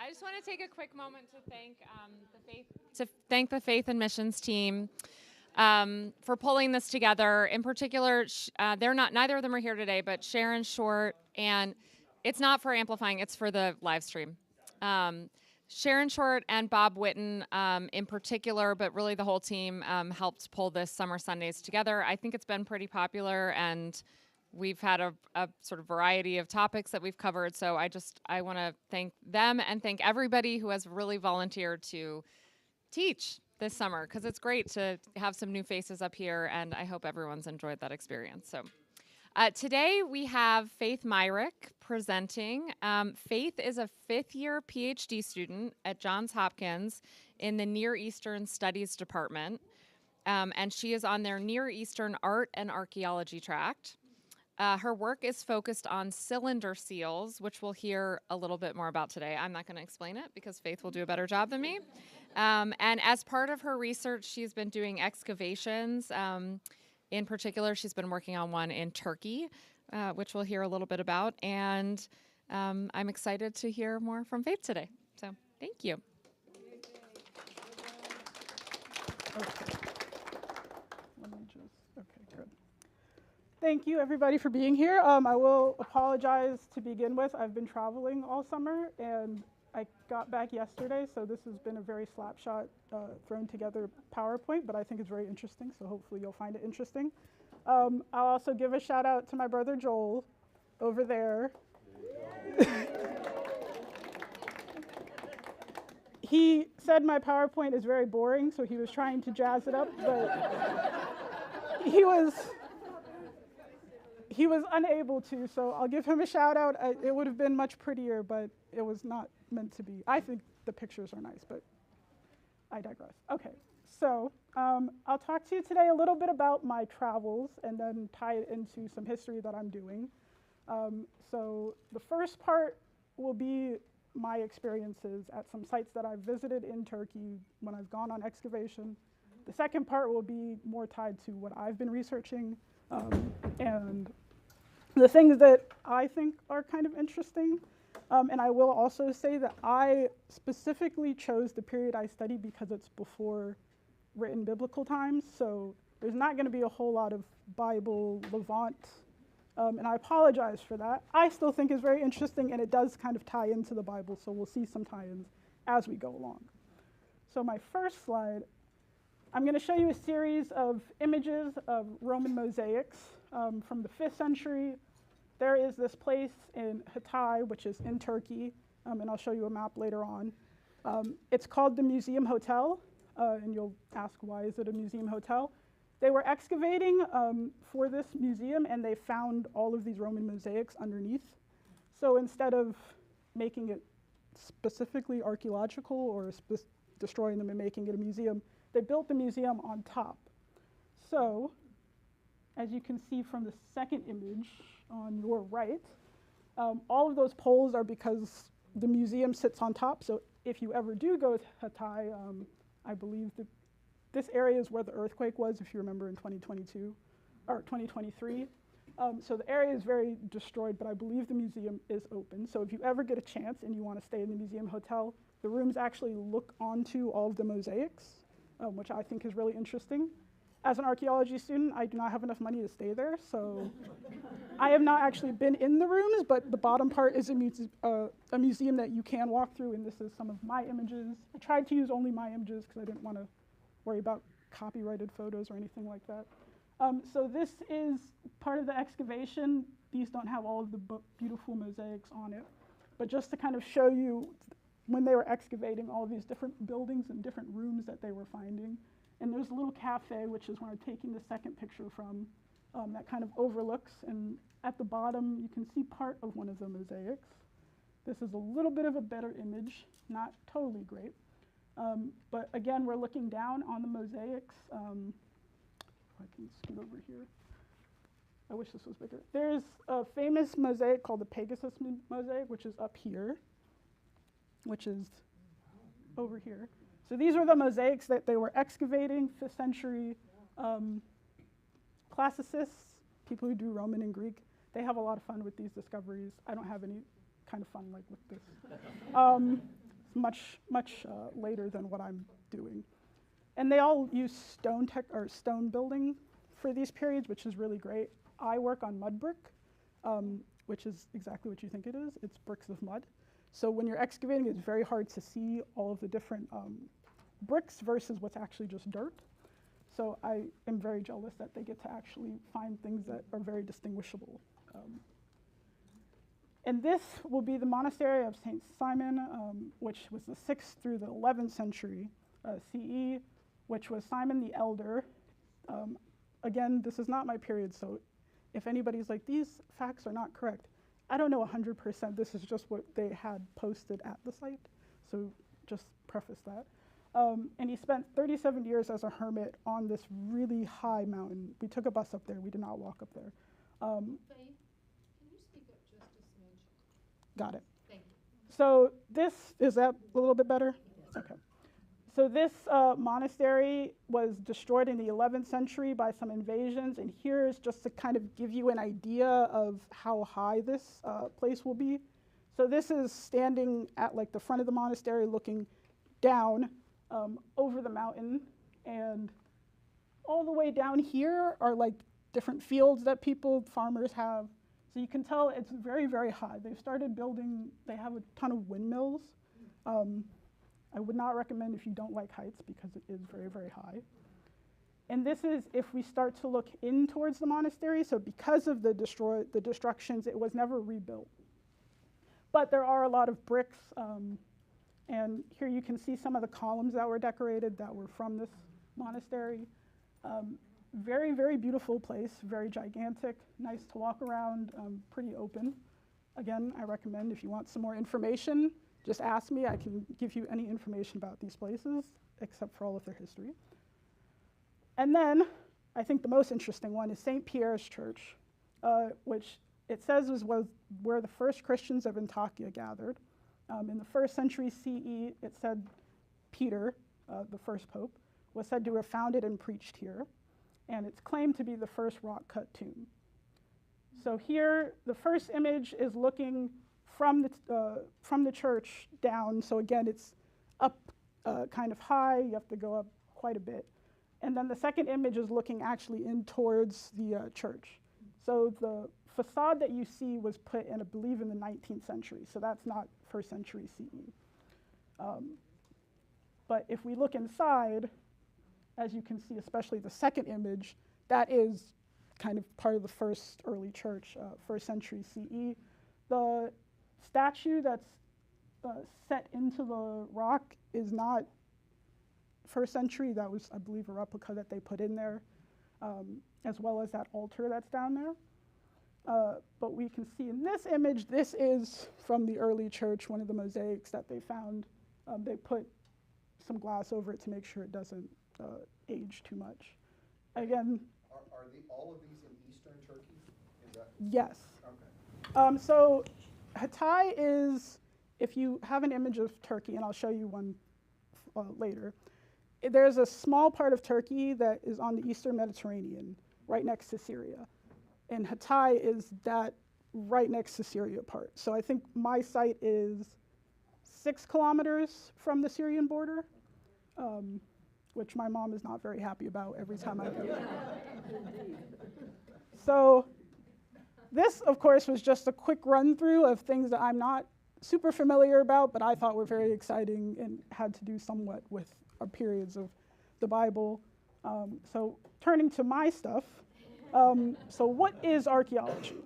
I just want to take a quick moment to thank the Faith and Missions team for pulling this together. In particular, neither of them are here today, but Sharon Short, and it's not for amplifying, it's for the live stream. Sharon Short and Bob Witten in particular, but really the whole team helped pull this Summer Sundays together. I think it's been pretty popular, and we've had a sort of variety of topics that we've covered. So I want to thank them and thank everybody who has really volunteered to teach this summer, because it's great to have some new faces up here, and I hope everyone's enjoyed that experience. So today we have Faith Myrick presenting. Faith is a fifth-year PhD student at Johns Hopkins in the Near Eastern Studies Department, and she is on their Near Eastern Art and Archaeology tract. Her work is focused on cylinder seals, which we'll hear a little bit more about today. I'm not going to explain it because Faith will do a better job than me. And as part of her research, she's been doing excavations. In particular, she's been working on one in Turkey, which we'll hear a little bit about. And I'm excited to hear more from Faith today. So thank you. Thank you, everybody, for being here. I will apologize to begin with. I've been traveling all summer, and I got back yesterday, so this has been a very slapshot, thrown together PowerPoint, but I think it's very interesting, so hopefully you'll find it interesting. I'll also give a shout out to my brother Joel over there. He said my PowerPoint is very boring, so he was trying to jazz it up, but he was unable to, so I'll give him a shout out. It would have been much prettier, but it was not meant to be. I think the pictures are nice, but I digress. Okay, so I'll talk to you today a little bit about my travels and then tie it into some history that I'm doing. So the first part will be my experiences at some sites that I've visited in Turkey when I've gone on excavation. The second part will be more tied to what I've been researching and the things that I think are kind of interesting. And I will also say that I specifically chose the period I study because it's before written biblical times. So there's not going to be a whole lot of Bible, Levant, and I apologize for that. I still think it's very interesting, and it does kind of tie into the Bible, so we'll see some tie-ins as we go along. So my first slide, I'm going to show you a series of images of Roman mosaics from the 5th century. There is this place in Hatay, which is in Turkey, and I'll show you a map later on. It's called the Museum Hotel, and you'll ask, why is it a museum hotel? They were excavating for this museum, and they found all of these Roman mosaics underneath. So instead of making it specifically archaeological or destroying them and making it a museum, they built the museum on top. So, as you can see from the second image on your right, all of those poles are because the museum sits on top. So if you ever do go to Hatay, I believe that this area is where the earthquake was, if you remember, in 2022 or 2023. So the area is very destroyed, but I believe the museum is open. So if you ever get a chance and you want to stay in the museum hotel, the rooms actually look onto all of the mosaics, which I think is really interesting. As an archaeology student, I do not have enough money to stay there, so I have not actually been in the rooms, but the bottom part is a museum that you can walk through, and this is some of my images. I tried to use only my images because I didn't want to worry about copyrighted photos or anything like that. So this is part of the excavation. These don't have all of the beautiful mosaics on it, but just to kind of show you when they were excavating all of these different buildings and different rooms that they were finding. And there's a little cafe, which is where I'm taking the second picture from, that kind of overlooks. And at the bottom, you can see part of one of the mosaics. This is a little bit of a better image, not totally great. But again, we're looking down on the mosaics. I can scoot over here. I wish this was bigger. There's a famous mosaic called the Pegasus mosaic, which is up here, which is over here. So these are the mosaics that they were excavating, 5th century. Classicists, people who do Roman and Greek, they have a lot of fun with these discoveries. I don't have any kind of fun like with this. It's much later than what I'm doing. And they all use stone building for these periods, which is really great. I work on mud brick, which is exactly what you think it is. It's bricks of mud. So when you're excavating, it's very hard to see all of the different bricks versus what's actually just dirt. So I am very jealous that they get to actually find things that are very distinguishable. And this will be the monastery of St. Simon, which was the 6th through the 11th century CE, which was Simon the Elder. Again, this is not my period, so if anybody's like, these facts are not correct, I don't know 100%. This is just what they had posted at the site, so just preface that. And he spent 37 years as a hermit on this really high mountain. We took a bus up there. We did not walk up there. Faye, can you speak up just a smidge? Got it. Thank you. So this, is that a little bit better? Okay. So this monastery was destroyed in the 11th century by some invasions, and here is just to kind of give you an idea of how high this place will be. So this is standing at like the front of the monastery looking down over the mountain, and all the way down here are like different fields that farmers have. So you can tell it's very, very high. They've started building, they have a ton of windmills. I would not recommend if you don't like heights because it is very, very high. And this is if we start to look in towards the monastery. So because of the destructions, it was never rebuilt. But there are a lot of bricks. And here you can see some of the columns that were decorated that were from this monastery. Very, very beautiful place, very gigantic, nice to walk around, pretty open. Again, I recommend if you want some more information, just ask me. I can give you any information about these places, except for all of their history. And then, I think the most interesting one is St. Pierre's Church, which it says was where the first Christians of Antiochia gathered. In the 1st century CE, it said Peter, the first pope, was said to have founded and preached here. And it's claimed to be the first rock-cut tomb. So here, the first image is looking from the church down. So again, it's up kind of high. You have to go up quite a bit. And then the second image is looking actually in towards the church. So the facade that you see was put in, I believe, in the 19th century. So that's not 1st century CE. But if we look inside, as you can see, especially the second image, that is kind of part of the first early church, 1st century CE. The statue that's set into the rock is not 1st century. That was, I believe, a replica that they put in there, as well as that altar that's down there. But we can see in this image, this is from the early church, one of the mosaics that they found. They put some glass over it to make sure it doesn't age too much. Again, are all of these in Eastern Turkey? Is that? Yes. Okay. So Hatay is, if you have an image of Turkey, and I'll show you one later, there's a small part of Turkey that is on the Eastern Mediterranean, right next to Syria. And Hatay is that right next to Syria part. So I think my site is 6 kilometers from the Syrian border, which my mom is not very happy about every time I go. So this, of course, was just a quick run through of things that I'm not super familiar about, but I thought were very exciting and had to do somewhat with our periods of the Bible. So turning to my stuff, so what is archaeology?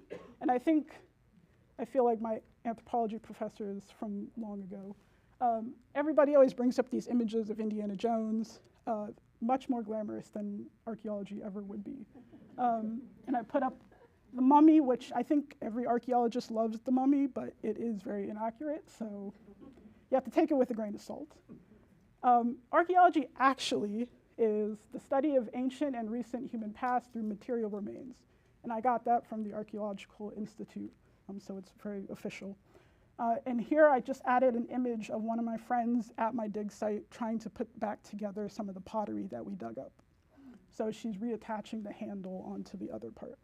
And I feel like my anthropology professor is from long ago. Everybody always brings up these images of Indiana Jones, much more glamorous than archaeology ever would be. And I put up the mummy, which I think every archaeologist loves the mummy, but it is very inaccurate, so you have to take it with a grain of salt. Archaeology actually is the study of ancient and recent human past through material remains. And I got that from the Archaeological Institute, so it's very official. And here I just added an image of one of my friends at my dig site trying to put back together some of the pottery that we dug up. So she's reattaching the handle onto the other part.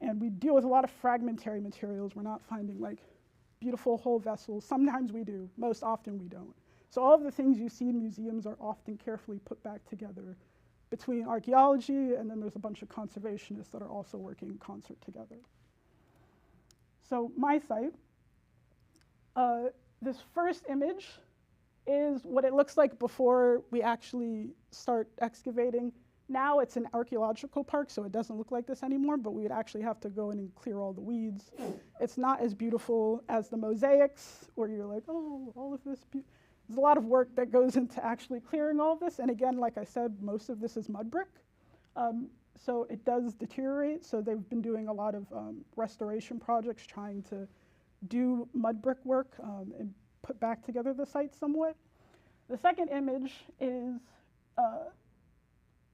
And we deal with a lot of fragmentary materials. We're not finding like beautiful whole vessels. Sometimes we do, most often we don't. So all of the things you see in museums are often carefully put back together between archaeology, and then there's a bunch of conservationists that are also working in concert together. So my site, this first image is what it looks like before we actually start excavating. Now it's an archaeological park, so it doesn't look like this anymore, but we would actually have to go in and clear all the weeds. It's not as beautiful as the mosaics, where you're like, oh, all of this. There's a lot of work that goes into actually clearing all of this, and again, like I said, most of this is mud brick. So it does deteriorate, so they've been doing a lot of restoration projects trying to do mud brick work and put back together the site somewhat. The second image is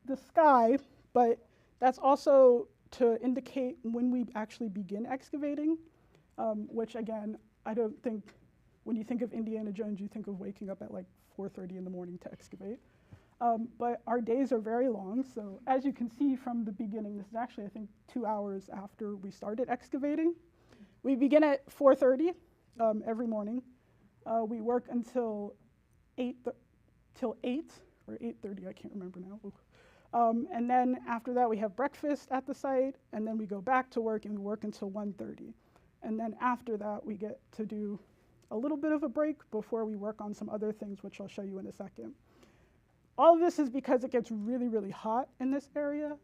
the sky, but that's also to indicate when we actually begin excavating, which again, I don't think, when you think of Indiana Jones, you think of waking up at like 4:30 in the morning to excavate. But our days are very long, so as you can see from the beginning, this is actually, I think, 2 hours after we started excavating. We begin at 4:30 every morning. We work until 8 or 8:30, I can't remember now. And then after that, we have breakfast at the site, and then we go back to work, and we work until 1:30. And then after that, we get to do a little bit of a break before we work on some other things, which I'll show you in a second. All of this is because it gets really, really hot in this area.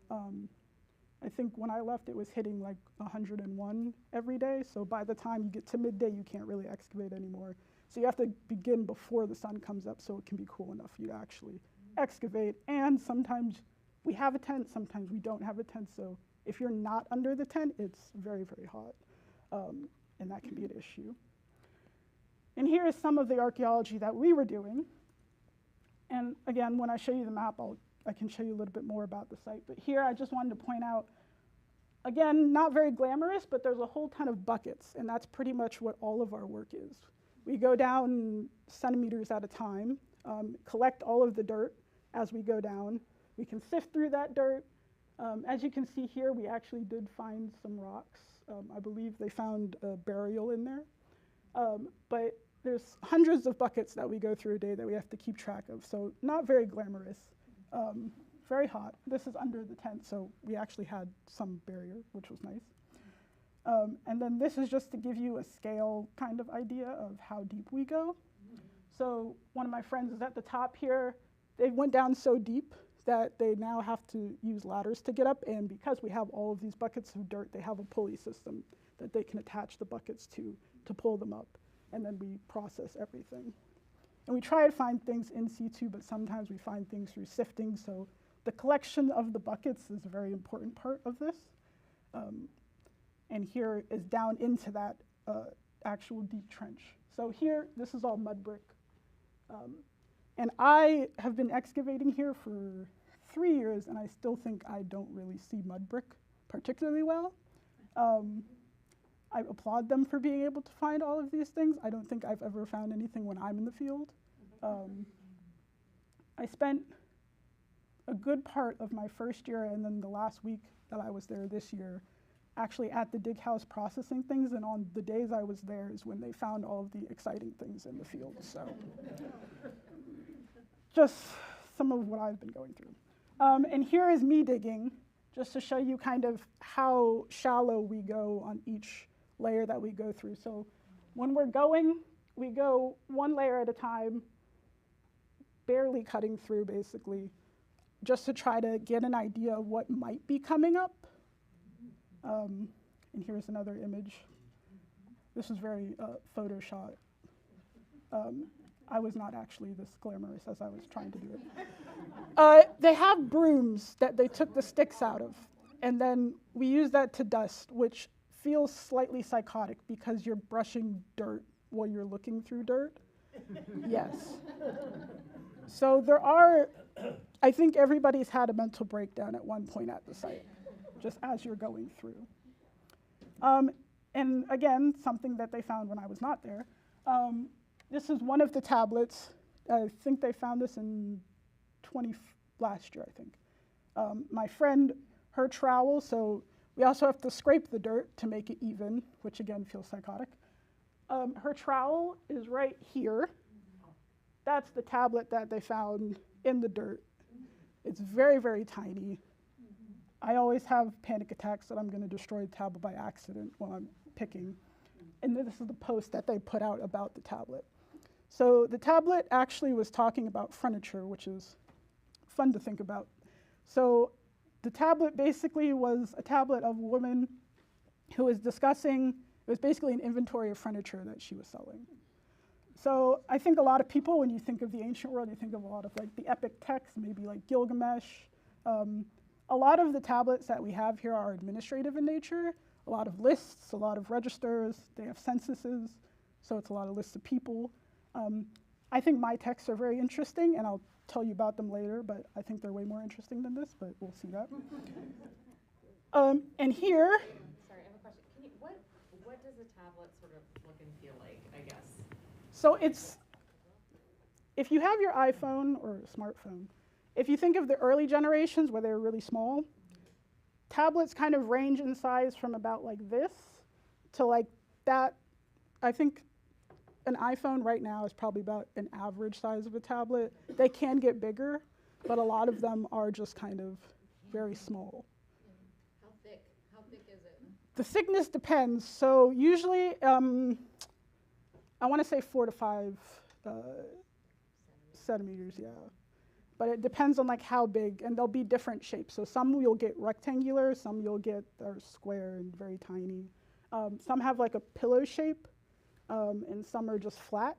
I think when I left, it was hitting like 101 every day. So by the time you get to midday, you can't really excavate anymore. So you have to begin before the sun comes up so it can be cool enough for you to actually excavate. And sometimes we have a tent, sometimes we don't have a tent. So if you're not under the tent, it's very, very hot. And that can be an issue. And here is some of the archaeology that we were doing. And again, when I show you the map, I can show you a little bit more about the site. But here I just wanted to point out, again, not very glamorous, but there's a whole ton of buckets. And that's pretty much what all of our work is. We go down centimeters at a time, collect all of the dirt as we go down. We can sift through that dirt. As you can see here, we actually did find some rocks. I believe they found a burial in there. But there's hundreds of buckets that we go through a day that we have to keep track of. So not very glamorous, very hot. This is under the tent, so we actually had some barrier, which was nice. And then this is just to give you a scale kind of idea of how deep we go. So one of my friends is at the top here. They went down so deep that they now have to use ladders to get up. And because we have all of these buckets of dirt, they have a pulley system that they can attach the buckets to pull them up. And then we process everything. And we try to find things in situ, but sometimes we find things through sifting. So the collection of the buckets is a very important part of this. And here is down into that actual deep trench. So here, this is all mud brick. And I have been excavating here for 3 years, and I still think I don't really see mud brick particularly well. I applaud them for being able to find all of these things. I don't think I've ever found anything when I'm in the field. I spent a good part of my first year and then the last week that I was there this year actually at the dig house processing things, and on the days I was there is when they found all of the exciting things in the field. So just some of what I've been going through. And here is me digging, just to show you kind of how shallow we go on each layer that we go through. So when we're going, we go one layer at a time, barely cutting through basically, just to try to get an idea of what might be coming up. And here's another image. This is very Photoshop. I was not actually this glamorous as I was trying to do it. They have brooms that they took the sticks out of, and then we use that to dust, which feels slightly psychotic because you're brushing dirt while you're looking through dirt. Yes. So there are, I think everybody's had a mental breakdown at one point at the site, just as you're going through. And again, something that they found when I was not there. This is one of the tablets. I think they found this in last year, I think. My friend, her trowel, so we also have to scrape the dirt to make it even, which again feels psychotic. Her trowel is right here. That's the tablet that they found in the dirt. It's very, very tiny. I always have panic attacks that I'm going to destroy the tablet by accident when I'm picking. And this is the post that they put out about the tablet. So the tablet actually was talking about furniture, which is fun to think about. So the tablet basically was a tablet of a woman who was discussing, it was basically an inventory of furniture that she was selling. So I think a lot of people, when you think of the ancient world, you think of a lot of like the epic texts, maybe like Gilgamesh. A lot of the tablets that we have here are administrative in nature, a lot of lists, a lot of registers, they have censuses, so it's a lot of lists of people. I think my texts are very interesting, and I'll tell you about them later, but I think they're way more interesting than this, but we'll see that. And here, Sorry, I have a question. What does a tablet sort of look and feel like, I guess? so it's, if you have your iPhone or a smartphone, if you think of the early generations where they were really small, tablets kind of range in size from about like this to like that. I think an iPhone right now is probably about an average size of a tablet. They can get bigger, but a lot of them are just kind of very small. How thick? How thick is it? The thickness depends. So usually, I want to say 4 to 5 centimeters, yeah. But it depends on like how big, and there'll be different shapes. So some you'll get rectangular, some you'll get are square and very tiny. Some have like a pillow shape, and some are just flat.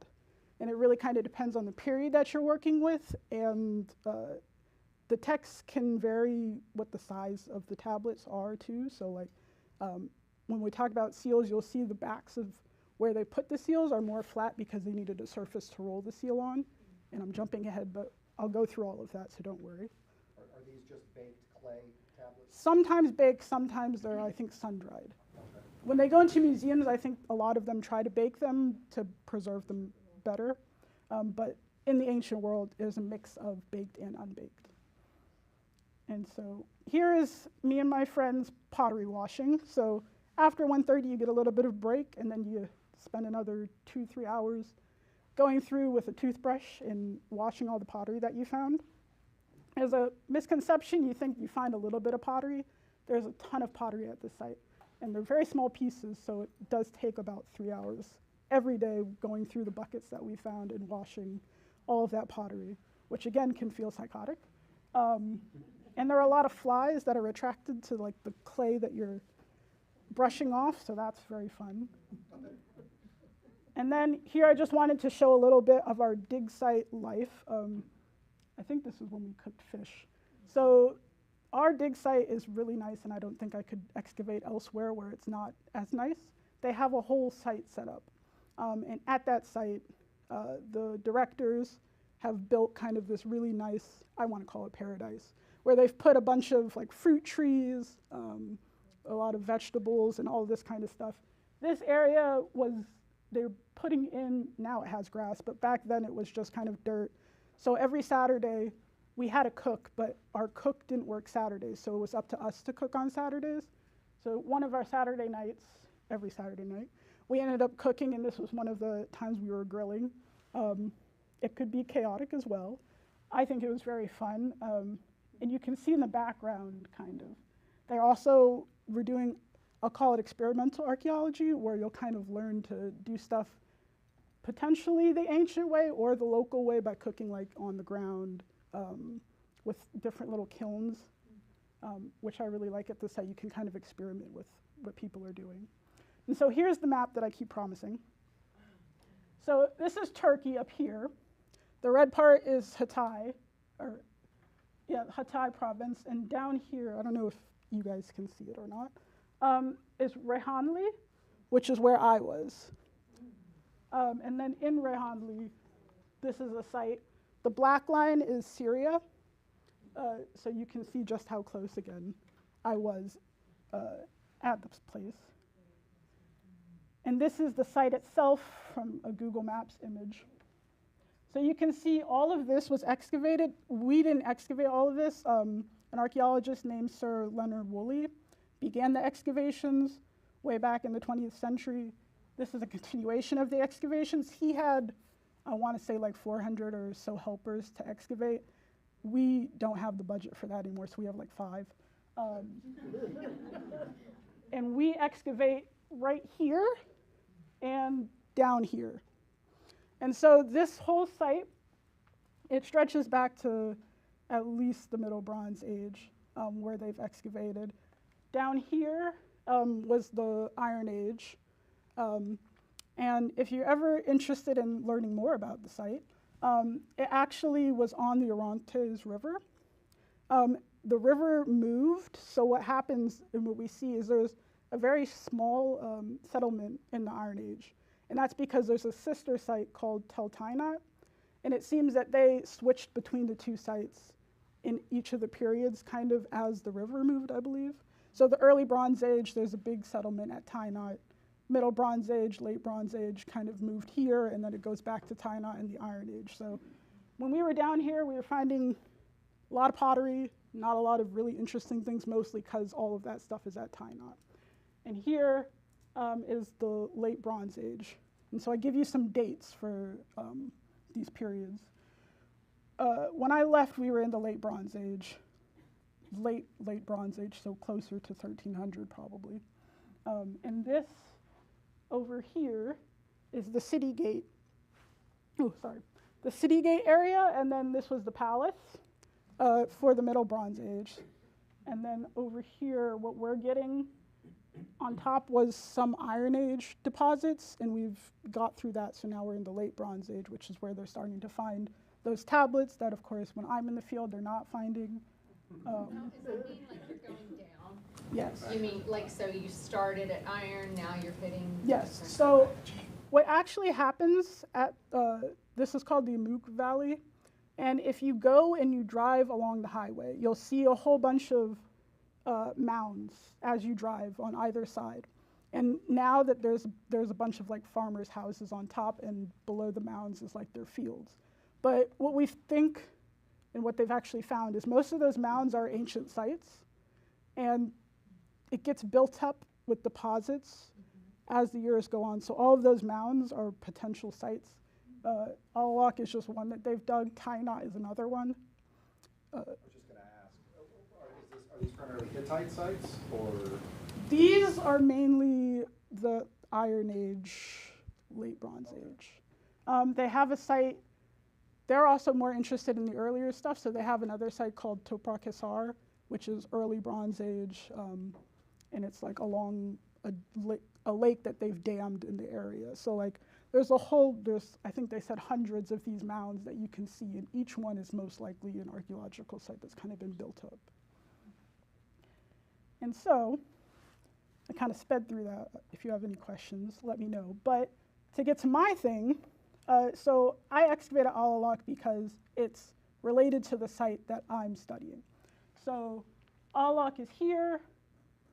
And it really kind of depends on the period that you're working with, and the text can vary what the size of the tablets are too. So like when we talk about seals, you'll see the backs of where they put the seals are more flat because they needed a surface to roll the seal on. And I'm jumping ahead, but I'll go through all of that, so don't worry. Are these just baked clay tablets? Sometimes baked, sometimes they're, I think, sun-dried. Okay. When they go into museums, I think a lot of them try to bake them to preserve them better. But in the ancient world, there's a mix of baked and unbaked. And so here is me and my friends pottery washing. So after 1:30, you get a little bit of break, and then you spend another 2-3 hours going through with a toothbrush and washing all the pottery that you found. As a misconception, you think you find a little bit of pottery. There's a ton of pottery at this site, and they're very small pieces, so it does take about 3 hours every day going through the buckets that we found and washing all of that pottery, which again can feel psychotic. And there are a lot of flies that are attracted to like the clay that you're brushing off, so that's very fun. And then here I just wanted to show a little bit of our dig site life. I think this is when we cooked fish. So our dig site is really nice, and I don't think I could excavate elsewhere where it's not as nice. They have a whole site set up. And at that site, the directors have built kind of this really nice, I want to call it paradise, where they've put a bunch of like fruit trees, a lot of vegetables, and all this kind of stuff. This area was, they're putting in, now it has grass, but back then it was just kind of dirt. So every Saturday we had a cook, but our cook didn't work Saturdays, so it was up to us to cook on Saturdays. So one of our Saturday nights, every Saturday night, we ended up cooking, and this was one of the times we were grilling. It could be chaotic as well. I think it was very fun. And you can see in the background, kind of. They also were doing, I'll call it experimental archaeology, where you'll kind of learn to do stuff potentially the ancient way or the local way by cooking like on the ground with different little kilns, which I really like at this site. You can kind of experiment with what people are doing. And so here's the map that I keep promising. So this is Turkey up here. The red part is Hatay, or yeah, Hatay province. And down here, I don't know if you guys can see it or not, is Reyhanli, which is where I was. And then in Reyhanli, this is a site. The black line is Syria. So you can see just how close, again, I was at this place. And this is the site itself from a Google Maps image. So you can see all of this was excavated. We didn't excavate all of this. An archaeologist named Sir Leonard Woolley began the excavations way back in the 20th century. this is a continuation of the excavations. He had, I want to say, like 400 or so helpers to excavate. We don't have the budget for that anymore, so we have like 5. And we excavate right here and down here. And so this whole site, it stretches back to at least the Middle Bronze Age, where they've excavated. Down here was the Iron Age. And if you're ever interested in learning more about the site, it actually was on the Orontes River. The river moved, so what happens and what we see is there's a very small settlement in the Iron Age. And that's because there's a sister site called Tel Tainat, and it seems that they switched between the 2 sites in each of the periods, kind of as the river moved, I believe. So the early Bronze Age, there's a big settlement at Tainat. Middle Bronze Age, late Bronze Age kind of moved here, and then it goes back to Tainat in the Iron Age. So when we were down here, we were finding a lot of pottery, not a lot of really interesting things, mostly because all of that stuff is at Tainat. And here is the late Bronze Age. And so I give you some dates for these periods. When I left, we were in the late Bronze Age, late Bronze Age, so closer to 1300 probably. And this over here is the city gate. Oh, sorry. The city gate area, and then this was the palace for the Middle Bronze Age. And then over here, what we're getting on top was some Iron Age deposits, and we've got through that, so now we're in the late Bronze Age, which is where they're starting to find those tablets that, of course, when I'm in the field, they're not finding. Now, does that mean like you're going down? Yes. You mean like, so you started at iron, now you're hitting? Yes. different- So what actually happens at, this is called the Amuk Valley, and if you go and you drive along the highway, you'll see a whole bunch of mounds as you drive on either side. And now that there's a bunch of like farmers' houses on top, and below the mounds is like their fields. But what we think and what they've actually found is most of those mounds are ancient sites, and it gets built up with deposits as the years go on. So all of those mounds are potential sites. Alawak is just one that they've dug. Tainat is another one. I was just going to ask, are these primarily Hittite sites, or? These are mainly the Iron Age, late Bronze Age. They have a site, they're also more interested in the earlier stuff, so they have another site called Toprak Hisar, which is early Bronze Age, and it's like along a lake that they've dammed in the area. So like there's I think they said hundreds of these mounds that you can see, and each one is most likely an archaeological site that's kind of been built up. And so I kind of sped through that. If you have any questions, let me know. But to get to my thing, so I excavated Alawak because it's related to the site that I'm studying. So Alawak is here.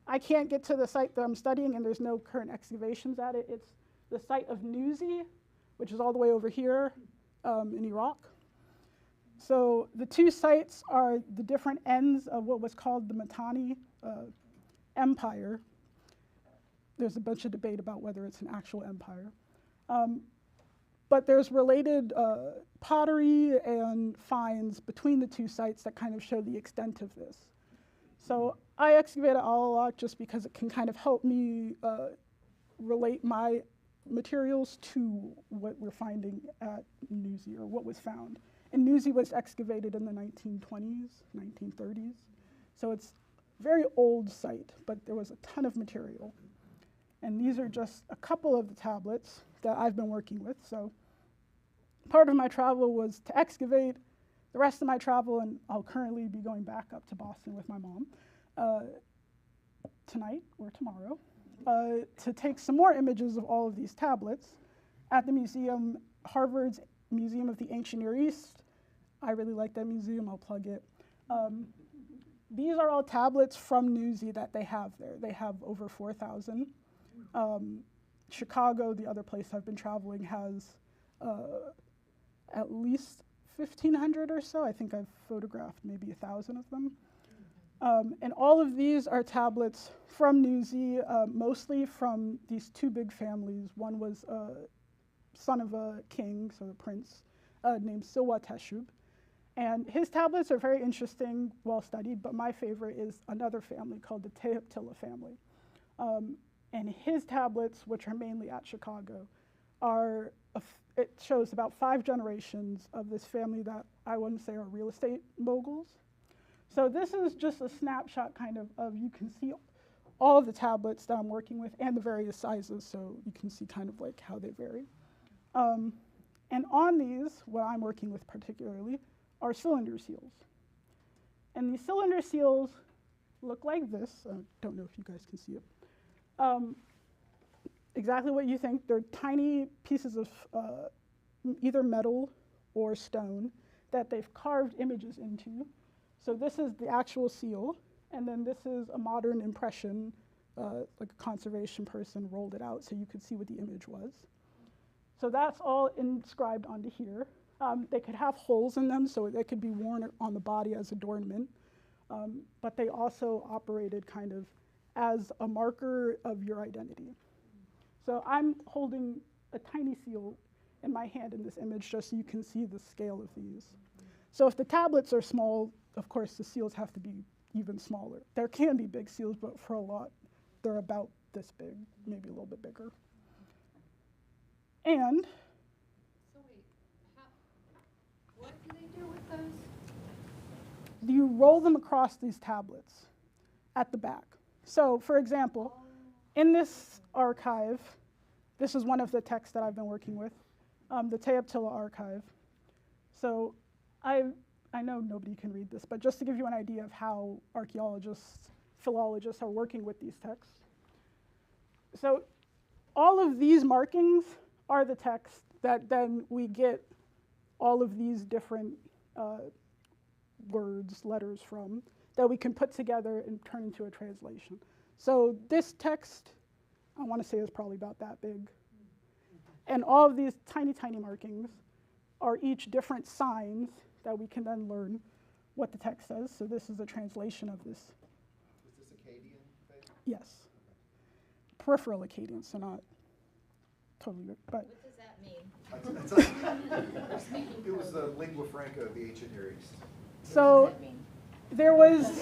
I can't get to the site that I'm studying, and there's no current excavations at it. It's the site of Nuzi, which is all the way over here in Iraq. So the 2 sites are the different ends of what was called the Mitanni Empire. There's a bunch of debate about whether it's an actual empire. But there's related pottery and finds between the 2 sites that kind of show the extent of this. So I excavated Alawak just because it can kind of help me relate my materials to what we're finding at Nuzi, or what was found. And Nuzi was excavated in the 1920s, 1930s. So it's a very old site, but there was a ton of material. And these are just a couple of the tablets that I've been working with. So part of my travel was to excavate. The rest of my travel, and I'll currently be going back up to Boston with my mom tonight or tomorrow, to take some more images of all of these tablets at the museum, Harvard's Museum of the Ancient Near East. I really like that museum, I'll plug it. These are all tablets from Nuzi that they have there. They have over 4,000. Chicago, the other place I've been traveling, has at least 1,500 or so. I think I've photographed maybe 1,000 of them. And all of these are tablets from Newsy, mostly from these two big families. One was a son of a king, so a prince, named Silwa Teshub. And his tablets are very interesting, well studied, but my favorite is another family called the Teaptila family. And his tablets, which are mainly at Chicago, are, it shows about 5 generations of this family that I wouldn't say are real estate moguls. So this is just a snapshot kind of you can see all of the tablets that I'm working with and the various sizes, so you can see kind of like how they vary. And on these, what I'm working with particularly, are cylinder seals. And these cylinder seals look like this. I don't know if you guys can see it. Exactly what you think. They're tiny pieces of either metal or stone that they've carved images into. So this is the actual seal, and then this is a modern impression, like a conservation person rolled it out so you could see what the image was. So that's all inscribed onto here. They could have holes in them, so they could be worn on the body as adornment, but they also operated kind of as a marker of your identity. So I'm holding a tiny seal in my hand in this image just so you can see the scale of these. So if the tablets are small, of course the seals have to be even smaller. There can be big seals, but for a lot, they're about this big, maybe a little bit bigger. And So wait, what do they do with those? you roll them across these tablets at the back. So for example, in this archive, this is one of the texts that I've been working with, the Teaptila archive. So I know nobody can read this, but just to give you an idea of how archaeologists, philologists are working with these texts. So all of these markings are the text that then we get all of these different words, letters from, that we can put together and turn into a translation. So this text, I want to say, is probably about that big. And all of these tiny, tiny markings are each different signs that we can then learn what the text says. So this is a translation of this. Is this Akkadian thing? Yes. Peripheral Akkadian, so not totally, but. What does that mean? It was the lingua franca of the ancient Near East. So there was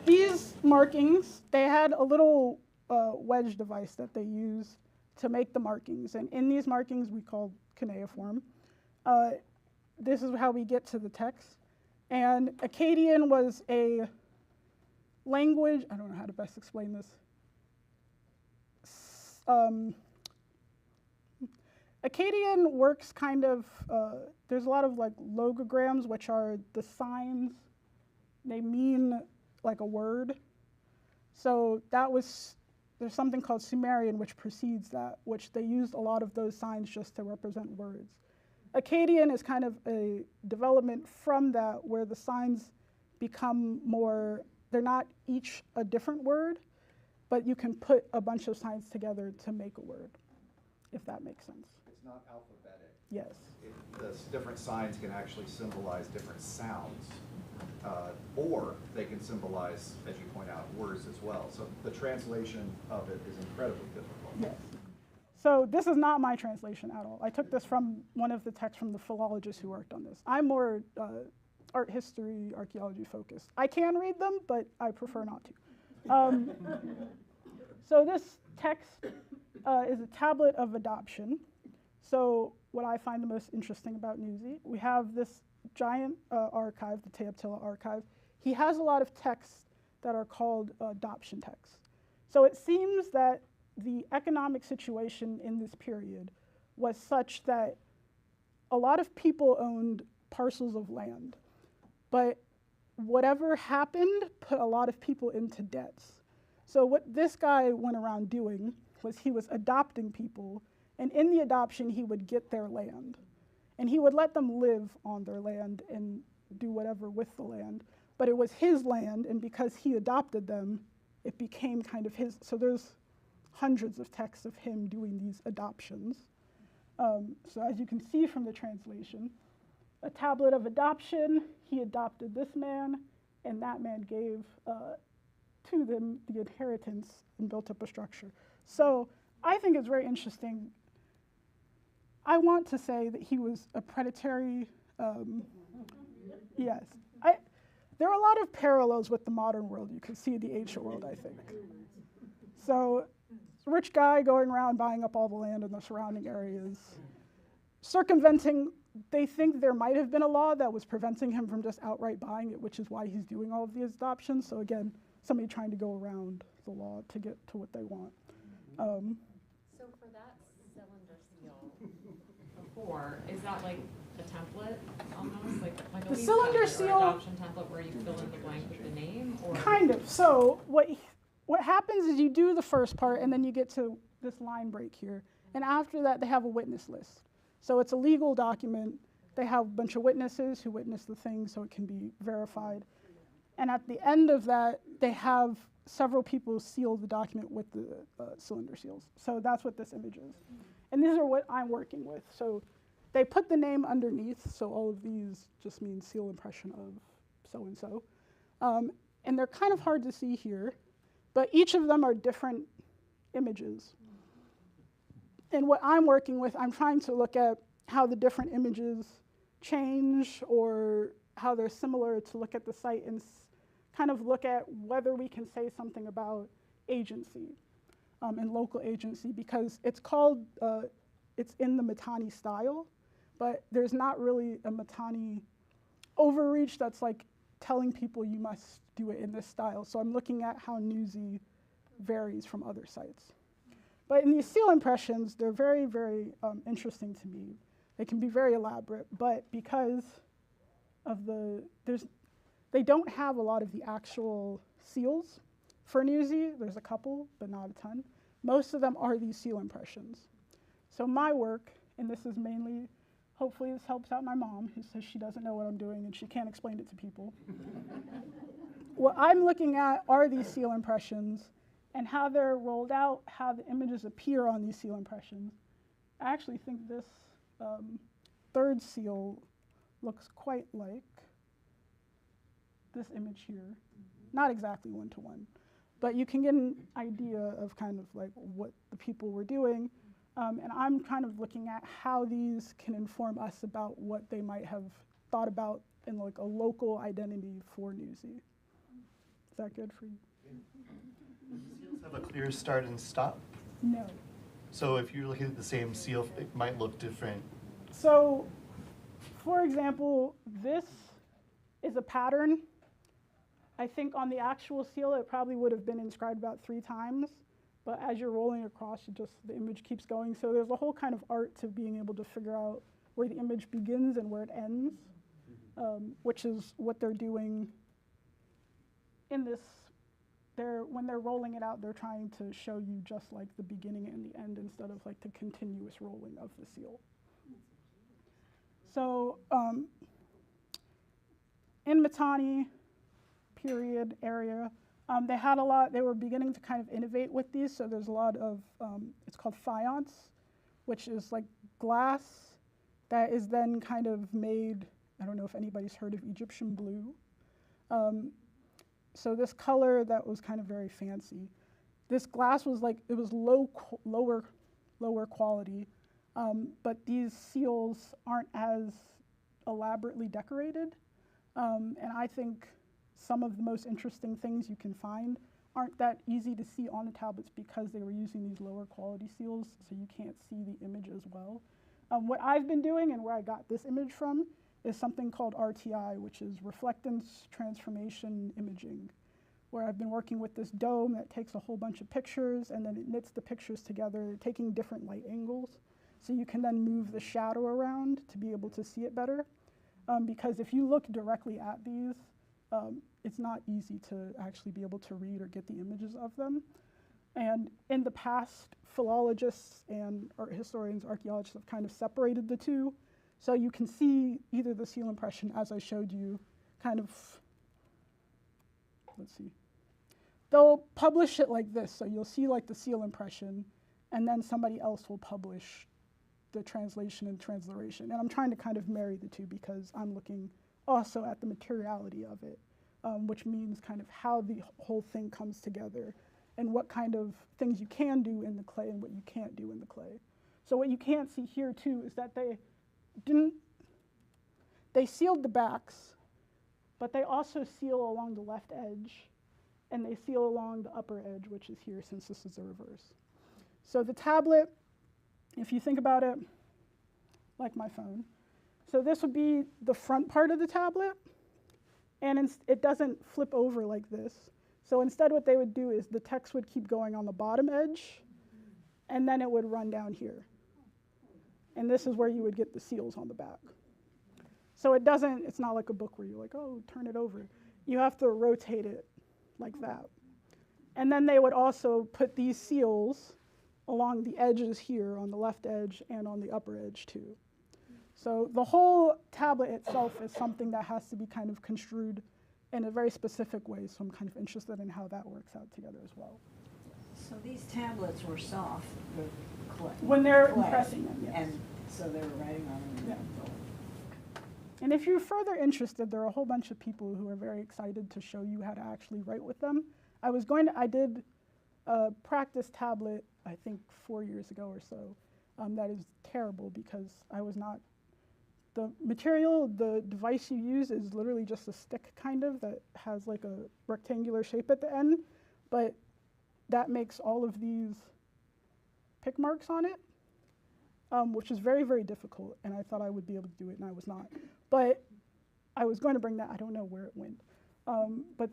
these markings, they had a little wedge device that they used to make the markings. And in these markings, we call cuneiform. This is how we get to the text. And Akkadian was a language, I don't know how to best explain this. Akkadian works kind of, there's a lot of like logograms, which are the signs. They mean like a word. So that was, there's something called Sumerian, which precedes that, which they used a lot of those signs just to represent words. Akkadian is kind of a development from that, where the signs become more, they're not each a different word, but you can put a bunch of signs together to make a word, if that makes sense. It's not alphabetic. Yes. The different signs can actually symbolize different sounds, or they can symbolize, as you point out, words as well. So the translation of it is incredibly difficult. Yes. So this is not my translation at all. I took this from one of the texts from the philologists who worked on this. I'm more art history, archaeology focused. I can read them, but I prefer not to. So this text is a tablet of adoption. So what I find the most interesting about Newsy, we have this giant archive, the Teaptila archive. He has a lot of texts that are called adoption texts. So it seems that the economic situation in this period was such that a lot of people owned parcels of land, but whatever happened put a lot of people into debts. So what this guy went around doing was he was adopting people, and in the adoption he would get their land. And he would let them live on their land and do whatever with the land. But it was his land, and because he adopted them, it became kind of his. So there's hundreds of texts of him doing these adoptions. So as you can see from the translation, a tablet of adoption. He adopted this man, and that man gave to them the inheritance and built up a structure. So I think it's very interesting. I want to say that he was a predatory, yes. There are a lot of parallels with the modern world. You can see the ancient world, I think. So rich guy going around buying up all the land in the surrounding areas, circumventing. They think there might have been a law that was preventing him from just outright buying it, which is why he's doing all of these adoptions. So again, somebody trying to go around the law to get to what they want. So for that cylinder seal before, is that like a template almost? Like a The lease cylinder template or seal- adoption template where you fill in the blank with the name? Or Kind of. So what happens is you do the first part, and then you get to this line break here. And after that, they have a witness list. So it's a legal document. They have a bunch of witnesses who witness the thing so it can be verified. And at the end of that, they have several people seal the document with the cylinder seals. So that's what this image is. And these are what I'm working with. So they put the name underneath, so all of these just mean seal impression of so-and-so. And they're kind of hard to see here, but each of them are different images. And what I'm working with, I'm trying to look at how the different images change or how they're similar, to look at the site and kind of look at whether we can say something about agency and local agency, because it's called, it's in the Mitanni style, but there's not really a Mitanni overreach that's like telling people you must do it in this style. So I'm looking at how Newsy varies from other sites. But in these seal impressions, they're very, very interesting to me. They can be very elaborate, but because of they don't have a lot of the actual seals for Newsy. There's a couple, but not a ton. Most of them are these seal impressions. So my work, and this is mainly, hopefully this helps out my mom, who says she doesn't know what I'm doing and she can't explain it to people. What I'm looking at are these seal impressions and how they're rolled out, how the images appear on these seal impressions. I actually think this third seal looks quite like this image here. Not exactly one-to-one, but you can get an idea of kind of like what the people were doing. And I'm kind of looking at how these can inform us about what they might have thought about in like a local identity for Newsy. Is that good for you? Does the seals have a clear start and stop? No. So if you're looking at the same seal, it might look different. So, for example, this is a pattern. I think on the actual seal, it probably would have been inscribed about 3 times. But as you're rolling across, the image keeps going. So there's a whole kind of art to being able to figure out where the image begins and where it ends, which is what they're doing in this. When they're rolling it out, they're trying to show you just like the beginning and the end instead of like the continuous rolling of the seal. So in Mitanni period area, they were beginning to kind of innovate with these. So there's a lot of, it's called faience, which is like glass that is then kind of made, I don't know if anybody's heard of Egyptian blue. So this color that was kind of very fancy. This glass was like, it was lower quality, but these seals aren't as elaborately decorated. And I think some of the most interesting things you can find aren't that easy to see on the tablets because they were using these lower quality seals, so you can't see the image as well. What I've been doing and where I got this image from is something called RTI, which is reflectance transformation imaging, where I've been working with this dome that takes a whole bunch of pictures and then it knits the pictures together, taking different light angles. So you can then move the shadow around to be able to see it better. Because if you look directly at these, it's not easy to actually be able to read or get the images of them. And in the past, philologists and art historians, archaeologists have kind of separated the two. So you can see either the seal impression, as I showed you, kind of, let's see. They'll publish it like this. So you'll see like the seal impression, and then somebody else will publish the translation and transliteration. And I'm trying to kind of marry the two because I'm looking also at the materiality of it, which means kind of how the whole thing comes together and what kind of things you can do in the clay and what you can't do in the clay. So what you can't see here too is that they sealed the backs, but they also seal along the left edge, and they seal along the upper edge, which is here since this is the reverse. So the tablet, if you think about it like my phone, so this would be the front part of the tablet, and it doesn't flip over like this. So instead what they would do is the text would keep going on the bottom edge, and then it would run down here. And this is where you would get the seals on the back. So it's not like a book where you're like, oh, turn it over. You have to rotate it like that. And then they would also put these seals along the edges here on the left edge and on the upper edge too. So the whole tablet itself is something that has to be kind of construed in a very specific way. So I'm kind of interested in how that works out together as well. So these tablets were soft, the clay. When they're clay, impressing them, yes. And so they were writing on them. Yeah. And if you're further interested, there are a whole bunch of people who are very excited to show you how to actually write with them. I did a practice tablet, I think 4 years ago or so. That is terrible because the material, the device you use is literally just a stick kind of that has like a rectangular shape at the end, but that makes all of these pick marks on it, which is very, very difficult, and I thought I would be able to do it, and I was not. But I was going to bring that, I don't know where it went. But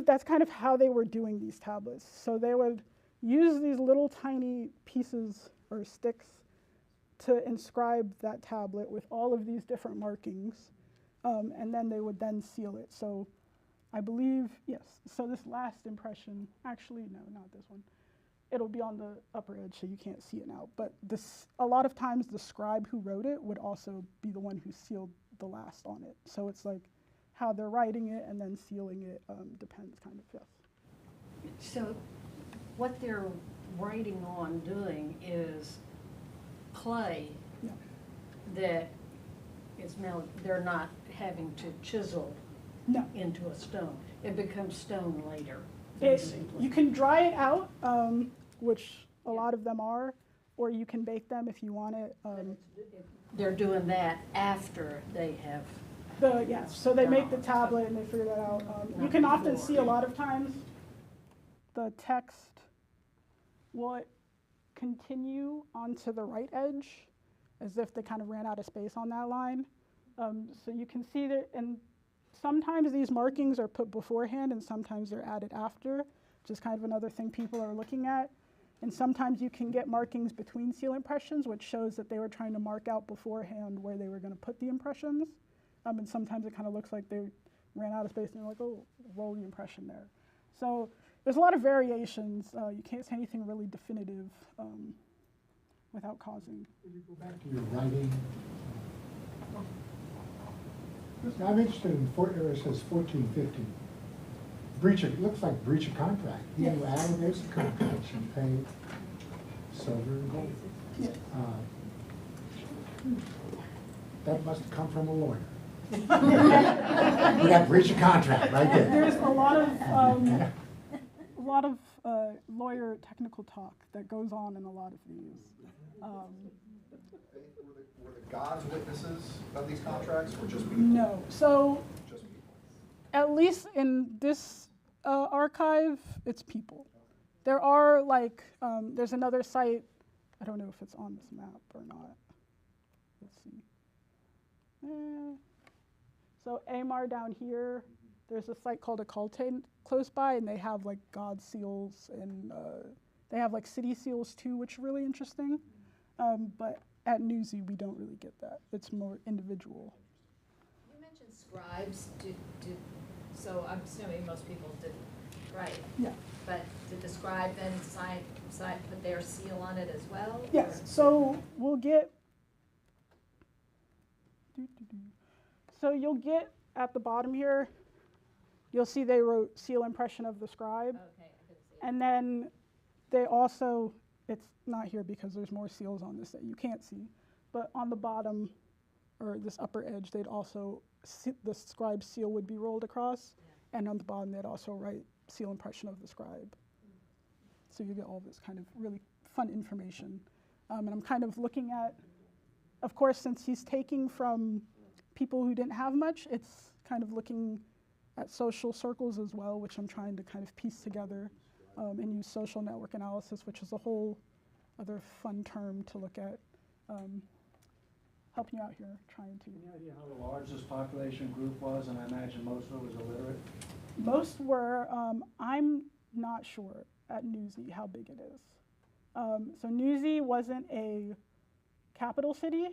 that's kind of how they were doing these tablets. So they would use these little tiny pieces or sticks to inscribe that tablet with all of these different markings, and then they would then seal it. So I believe, yes, so this last impression, actually, no, not this one. It'll be on the upper edge, so you can't see it now. But a lot of times the scribe who wrote it would also be the one who sealed the last on it. So it's like how they're writing it and then sealing it depends kind of, yes. So what they're writing on doing is clay Yeah. that is now, they're not having to chisel No. into a stone. It becomes stone later. You can dry it out, which a lot of them are, or you can bake them if you want it. They're doing that after they have. Yes, so they make the tablet and they figure that out. You can often see a lot of times the text will continue onto the right edge as if they kind of ran out of space on that line. So you can see that, and sometimes these markings are put beforehand and sometimes they're added after, which is kind of another thing people are looking at. And sometimes you can get markings between seal impressions, which shows that they were trying to mark out beforehand where they were going to put the impressions. And sometimes it kind of looks like they ran out of space and they're like, oh, roll the impression there. So there's a lot of variations. You can't say anything really definitive without causing. Could you go back to your writing? I'm interested in where it says 1450. It looks like breach of contract. Yeah. You add, there's the contract, you pay silver and gold. Yeah. That must have come from a lawyer. We got breach of contract right there. There's a lot of lawyer technical talk that goes on in a lot of these. Were the gods witnesses of these contracts, or just people? No. So Just people. at least in this archive, it's people. There are there's another site, I don't know if it's on this map or not. Let's see. So Amar down here, there's a site called Occulte close by, and they have like god seals, and they have like city seals too, which are really interesting. But at Newsy, we don't really get that. It's more individual. You mentioned scribes. So I'm assuming most people didn't write. Yeah. But did the scribe then put their seal on it as well? Yes. or- So we'll get. So you'll get at the bottom here, you'll see they wrote seal impression of the scribe. Okay, I couldn't see it. And then they also, it's not here because there's more seals on this that you can't see, but on the bottom, or this upper edge, they'd also, the scribe seal would be rolled across, and on the bottom they'd also write seal impression of the scribe. So you get all this kind of really fun information. And I'm kind of looking at, of course, since he's taking from people who didn't have much, it's kind of looking at social circles as well, which I'm trying to kind of piece together and use social network analysis, which is a whole other fun term to look at. Helping you out here, trying to. Any idea how large this population group was? And I imagine most of it was illiterate. Most were, I'm not sure at Newsy how big it is. So Newsy wasn't a capital city.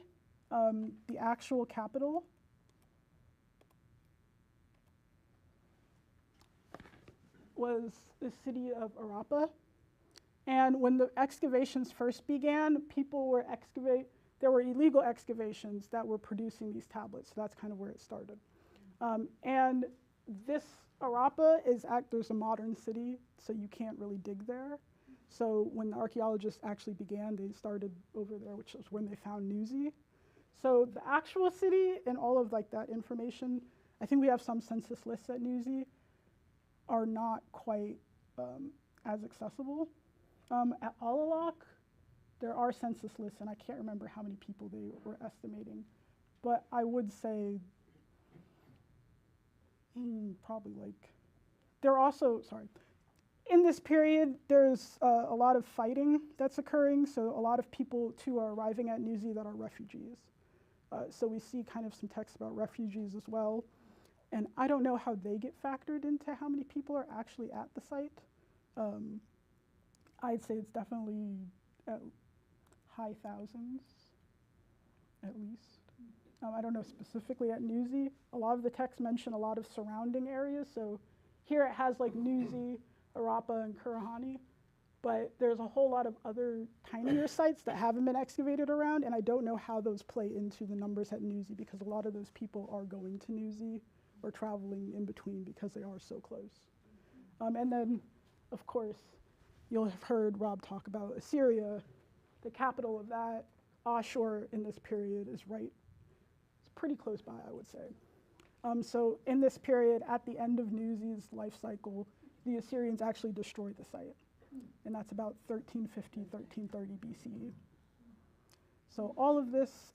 The actual capital was the city of Arapa. And when the excavations first began, people were there were illegal excavations that were producing these tablets. So that's kind of where it started. And this Arapa there's a modern city, so you can't really dig there. So when the archaeologists actually began, they started over there, which is when they found Newsy. So the actual city and all of like that information, I think we have some census lists at Newsy, are not quite as accessible. At Alalak, there are census lists, and I can't remember how many people they were estimating, but I would say probably like, they're also, sorry, in this period, there's a lot of fighting that's occurring, so a lot of people too are arriving at Newsy that are refugees. So we see kind of some text about refugees as well, and I don't know how they get factored into how many people are actually at the site. I'd say it's definitely at high thousands, at least. I don't know specifically at Newsy. A lot of the texts mention a lot of surrounding areas. So here it has like Newsy, Arapa, and Kurahani, but there's a whole lot of other tinier sites that haven't been excavated around, and I don't know how those play into the numbers at Newsy because a lot of those people are going to Newsy or traveling in between because they are so close. And then, of course, you'll have heard Rob talk about Assyria, the capital of that. Ashur in this period is it's pretty close by, I would say. So in this period, at the end of Newsy's life cycle, the Assyrians actually destroyed the site. And that's about 1350, 1330 BCE. So all of this,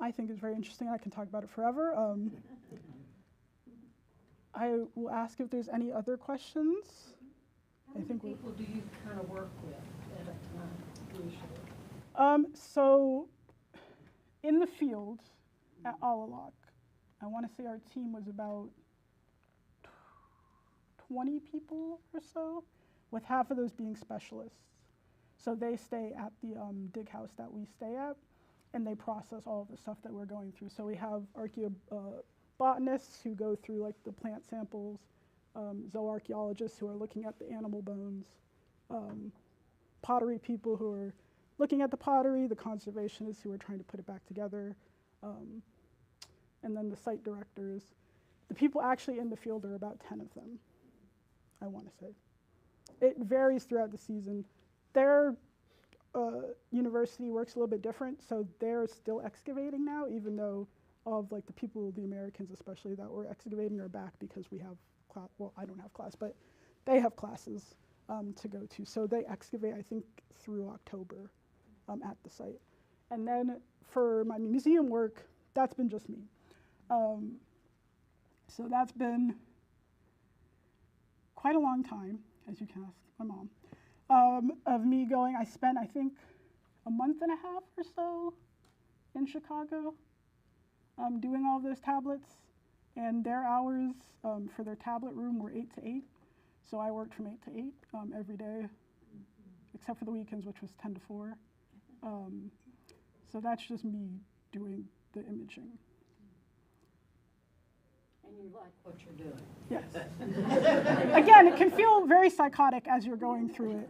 I think is very interesting. I can talk about it forever. I will ask if there's any other questions. How many people do you kind of work with at a time usually? So in the field at Alalak, I want to say our team was about 20 people or so, with half of those being specialists. So they stay at the dig house that we stay at, and they process all of the stuff that we're going through. So we have botanists who go through like the plant samples, zooarchaeologists who are looking at the animal bones, pottery people who are looking at the pottery, the conservationists who are trying to put it back together, and then the site directors. The people actually in the field are about 10 of them, I want to say. It varies throughout the season. Their university works a little bit different, so they're still excavating now, even though all of like the people, the Americans especially, that were excavating are back because we have class. Well, I don't have class, but they have classes to go to. So they excavate, I think, through October at the site. And then for my museum work, that's been just me. So that's been quite a long time, as you can ask my mom, of me going. I spent, I think, a month and a half or so in Chicago doing all those tablets. And their hours for their tablet room were 8 to 8. So I worked from 8 to 8 every day, except for the weekends, which was 10 to 4. So that's just me doing the imaging. And you like what you're doing. Yes. Again, it can feel very psychotic as you're going through it.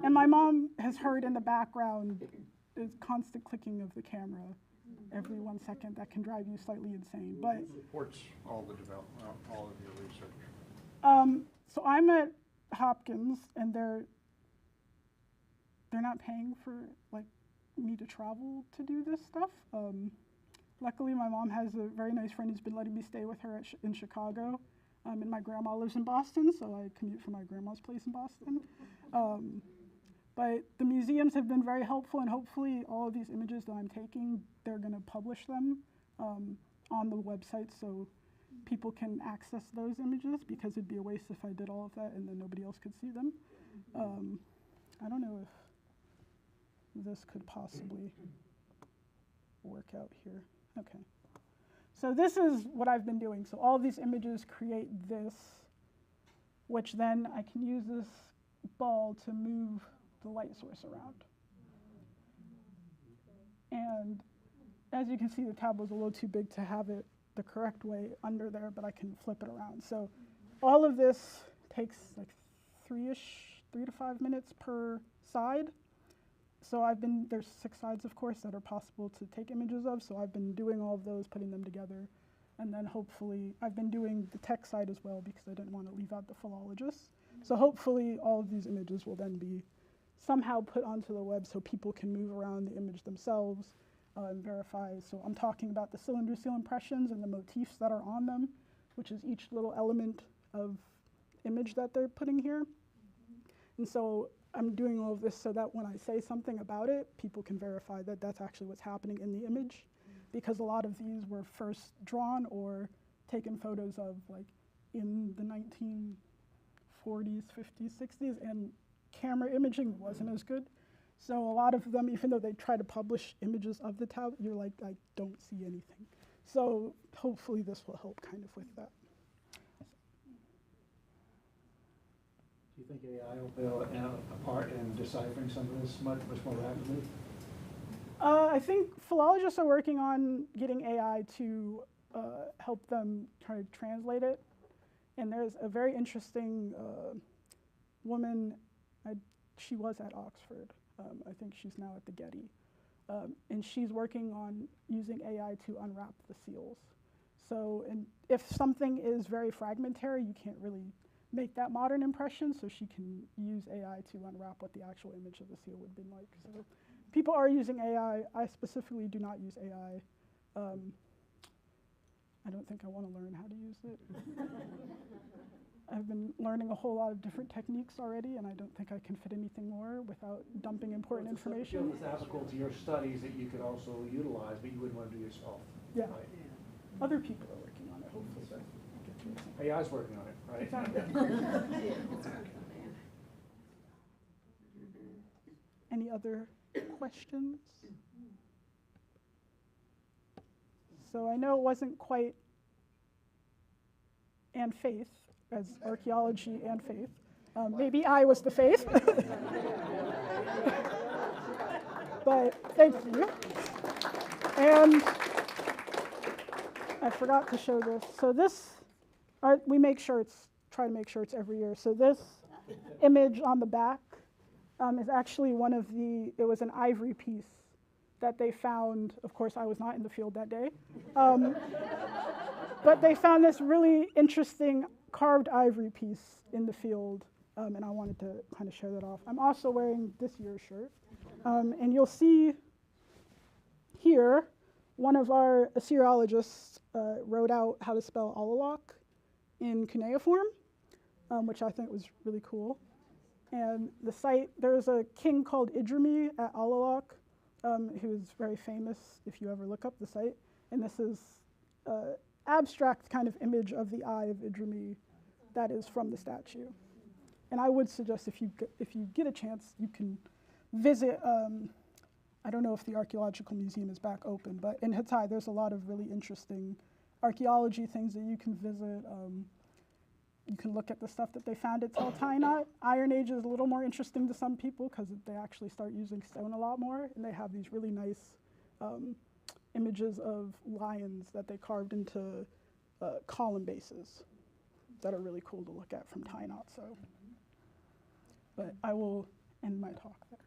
And my mom has heard in the background the constant clicking of the camera every 1 second that can drive you slightly insane. But it supports all the development, all of your research. So I'm at Hopkins, and they're not paying for like me to travel to do this stuff. Luckily, my mom has a very nice friend who's been letting me stay with her in Chicago. And my grandma lives in Boston, so I commute from my grandma's place in Boston. But the museums have been very helpful, and hopefully all of these images that I'm taking, they're going to publish them on the website so people can access those images, because it'd be a waste if I did all of that and then nobody else could see them. I don't know if this could possibly work out here. Okay. So this is what I've been doing. So all of these images create this, which then I can use this ball to move the light source around. And as you can see, the tab was a little too big to have it the correct way under there, but I can flip it around. So all of this takes like 3 to 5 minutes per side. So there's 6 sides, of course, that are possible to take images of. So I've been doing all of those, putting them together. And then hopefully, I've been doing the tech side as well because I didn't want to leave out the philologists. So hopefully all of these images will then be somehow put onto the web so people can move around the image themselves and verify. So I'm talking about the cylinder seal impressions and the motifs that are on them, which is each little element of image that they're putting here. And so I'm doing all of this so that when I say something about it, people can verify that that's actually what's happening in the image, because a lot of these were first drawn or taken photos of like in the 1940s, 50s, 60s, and camera imaging wasn't as good. So a lot of them, even though they try to publish images of the tower, you're like, I don't see anything. So hopefully this will help kind of with that. Do you think AI will play a part in deciphering some of this much more rapidly? I think philologists are working on getting AI to help them try to translate it. And there's a very interesting woman, she was at Oxford. I think she's now at the Getty. And she's working on using AI to unwrap the seals. So if something is very fragmentary, you can't really make that modern impression, so she can use AI to unwrap what the actual image of the seal would be like. So people are using AI. I specifically do not use AI. I don't think I want to learn how to use it. I've been learning a whole lot of different techniques already, and I don't think I can fit anything more without dumping important information. It's applicable to your studies that you could also utilize, but you wouldn't want to do yourself. Yeah. Right? Other people are working on it, hopefully. But AI's working on it, right? exactly. Any other questions? So I know it wasn't quite and faith, as archaeology and faith. Maybe I was the faith. But thank you. And I forgot to show this. So this, we make shirts, try to make shirts every year. So this image on the back is actually one of it was an ivory piece that they found. Of course, I was not in the field that day. But they found this really interesting carved ivory piece in the field, and I wanted to kind of show that off. I'm also wearing this year's shirt, and you'll see here, one of our Assyriologists wrote out how to spell Alalak in cuneiform, which I think was really cool. And the site, there's a king called Idrimi at Alalak, who's very famous if you ever look up the site. And this is abstract kind of image of the eye of Idrimi that is from the statue. And I would suggest if you get a chance, you can visit, I don't know if the Archaeological Museum is back open, but in Hatay there's a lot of really interesting archaeology things that you can visit. You can look at the stuff that they found at Tel Tainat. Iron Age is a little more interesting to some people because they actually start using stone a lot more, and they have these really nice images of lions that they carved into column bases that are really cool to look at from Tainat. So, but I will end my talk there.